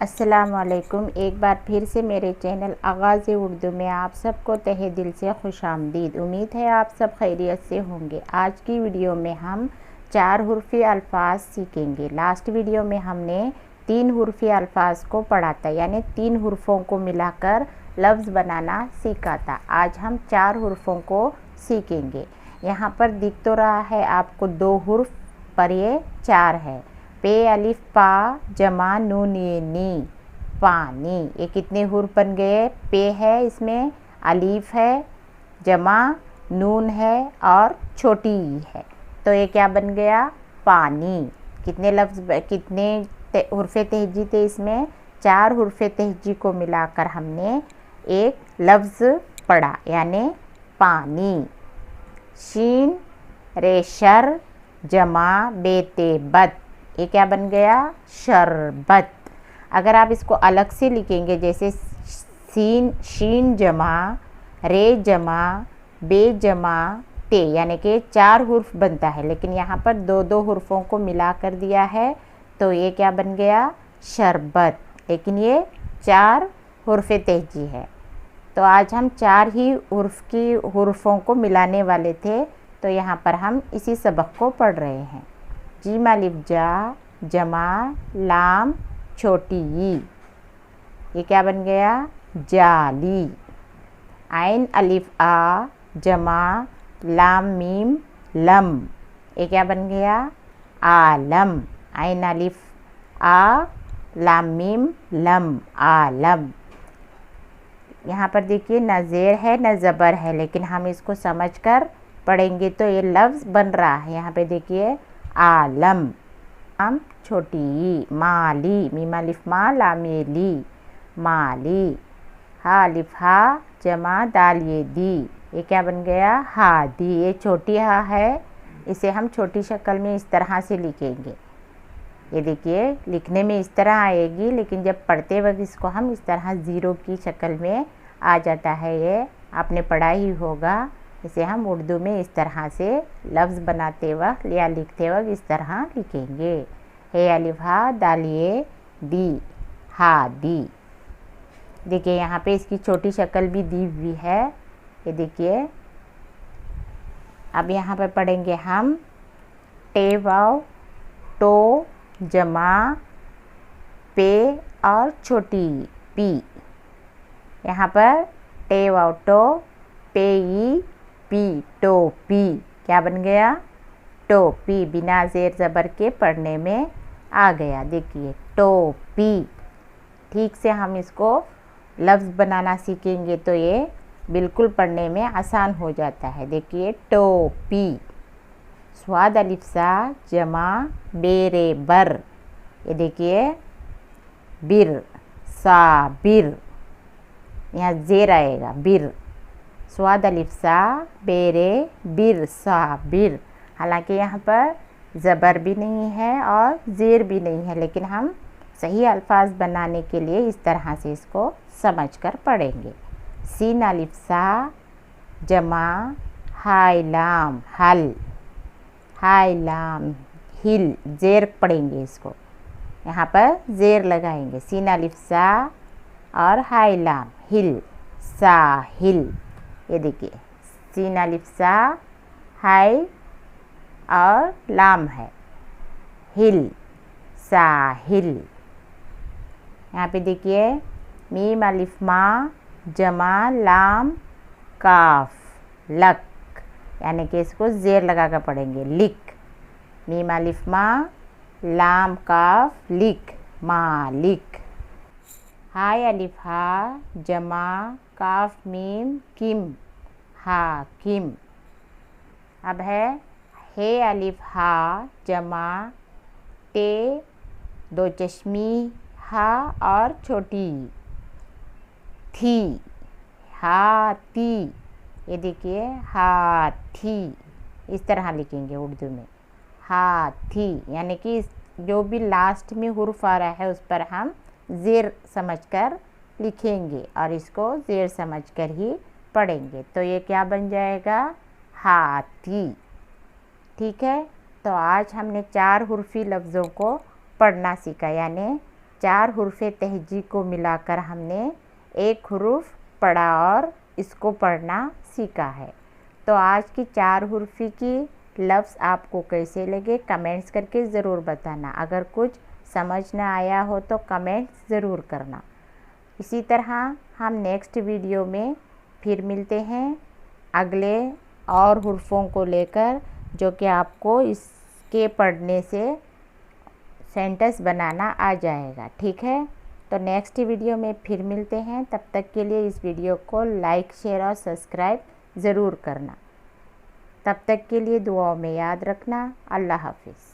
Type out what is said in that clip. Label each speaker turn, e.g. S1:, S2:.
S1: अस्सलामुअलैकुम। एक बार फिर से मेरे चैनल आगाज़ उर्दू में आप सबको तहे दिल से खुशामदीद। उम्मीद है आप सब खैरियत से होंगे। आज की वीडियो में हम 4 हुर्फ़ी अल्फाज सीखेंगे। लास्ट वीडियो में हमने 3 हुर्फ़ी अल्फाज को पढ़ा था, यानी 3 हुर्फ़ों को मिलाकर लफ्ज़ बनाना सीखा था। आज हम 4 हुर्फ़ों को सीखेंगे। यहाँ पर दिख तो रहा है आपको 2 हुर्फ़, पर ये 4 है। पे अलिफ पा जमा नून ये नी, पानी। ये कितने हुर्फ़ बन गए? पे है, इसमें अलिफ है, जमा नून है और छोटी ई है, तो ये क्या बन गया? पानी। कितने लफ्ज़, कितने हुर्फ़े तहजी थे इसमें? 4 हुर्फ़े तहजी को मिलाकर हमने एक लफ्ज़ पढ़ा, यानी पानी। शीन रेशर जमा बेते बत, ये क्या बन गया? शरबत। अगर आप इसको अलग से लिखेंगे, जैसे शीन जमा रे जमा बे जमा ते, यानी कि 4 हुर्फ़ बनता है, लेकिन यहाँ पर 2-2 हुर्फ़ों को मिला कर दिया है, तो ये क्या बन गया? शरबत। लेकिन ये 4 हुर्फ़े तहजी है। तो आज हम 4 ही हुर्फ़ों को मिलाने वाले थे, तो यहाँ पर हम इसी सबक को पढ़ रहे हैं। जीम अलिफ जा जमा लाम छोटी ई, ये क्या बन गया? जाली। आइन अलिफ आ जमा लाम मीम लम, ये क्या बन गया? आलम। आइन अलिफ आ लाम मीम लम, आलम। यहाँ पर देखिए न ज़ेर है न ज़बर है, लेकिन हम इसको समझकर पढ़ेंगे तो ये लफ्ज़ बन रहा है। यहाँ पे देखिए आलम, आम छोटी ई, माली। मीम अलिफ मा लाम ये ली, माली। हा अलिफ हा जमा दाल ये दी, ये क्या बन गया? हादी। ये छोटी हा है, इसे हम छोटी शक्ल में इस तरह से लिखेंगे। ये देखिए लिखने में इस तरह आएगी, लेकिन जब पढ़ते वक्त इसको हम इस तरह ज़ीरो की शक्ल में आ जाता है। ये आपने पढ़ा ही होगा। इसे हम उर्दू में इस तरह से लफ्ज़ बनाते वक्त या लिखते वक्त इस तरह लिखेंगे। हे अलिफ हा दाल ये दी, हादी। देखिए यहाँ पे इसकी छोटी शक्ल भी दी हुई है, ये देखिए। अब यहाँ पर पढ़ेंगे हम टे वाव टो जमा पे और छोटी पी। यहाँ पर टे वाव टो पे ई पी, टोपी। क्या बन गया? टोपी। बिना ज़ेर ज़बर के पढ़ने में आ गया। देखिए टोपी। ठीक से हम इसको लफ्ज़ बनाना सीखेंगे तो ये बिल्कुल पढ़ने में आसान हो जाता है। देखिए टोपी। स्वाद अलिफ सा जमा बेरे बर, ये देखिए बिर, साबिर। यहाँ ज़ेर आएगा, बिर। स्वाद अलिफ सा बेरे बिर, साबिर। हालांकि यहाँ पर ज़बर भी नहीं है और ज़ेर भी नहीं है, लेकिन हम सही अल्फाज बनाने के लिए इस तरह से इसको समझकर पढ़ेंगे। सीन अलिफ सा जमा हाय लाम हल, हाय लाम हिल। ज़ेर पढ़ेंगे इसको, यहाँ पर ज़ेर लगाएंगे। सीन अलिफ सा और हाय लाम हिल, साहिल। ये देखिए सीन अलिफ सा हाय और लाम है, हिल, साहिल। यहाँ पे देखिए मीम अलिफ मा जमा लाम काफ लक, यानी कि इसको ज़ेर लगा कर पढ़ेंगे, लिक। मीम अलिफ मा लाम काफ लिक, मालिक। हाय अलिफ हा जमा काफ मीम किम, हाकिम। अब है हे अलिफ हा जमा टे दो चश्मी हा और छोटी थी, हाथी। ये देखिए हाथी, इस तरह लिखेंगे उर्दू में, हाथी। यानी कि जो भी लास्ट में हुर्फ़ आ रहा है उस पर हम ज़ेर समझकर लिखेंगे और इसको ज़ेर समझकर ही पढ़ेंगे, तो ये क्या बन जाएगा? हाथी। ठीक है, तो आज हमने 4 हुर्फ़ी लफ्ज़ों को पढ़ना सीखा, यानी 4 हुर्फ़े तहजी को मिलाकर हमने एक हुरूफ पढ़ा और इसको पढ़ना सीखा है। तो आज की 4 हुर्फ़ी की लफ्ज़ आपको कैसे लगे कमेंट्स करके ज़रूर बताना। अगर कुछ समझ ना आया हो तो कमेंट्स ज़रूर करना। इसी तरह हम नेक्स्ट वीडियो में फिर मिलते हैं अगले और हुर्फ़ों को लेकर, जो कि आपको इसके पढ़ने से सेंटेंस बनाना आ जाएगा। ठीक है, तो नेक्स्ट वीडियो में फिर मिलते हैं। तब तक के लिए इस वीडियो को लाइक, शेयर और सब्सक्राइब ज़रूर करना। तब तक के लिए दुआओं में याद रखना। अल्लाह हाफ़िज़।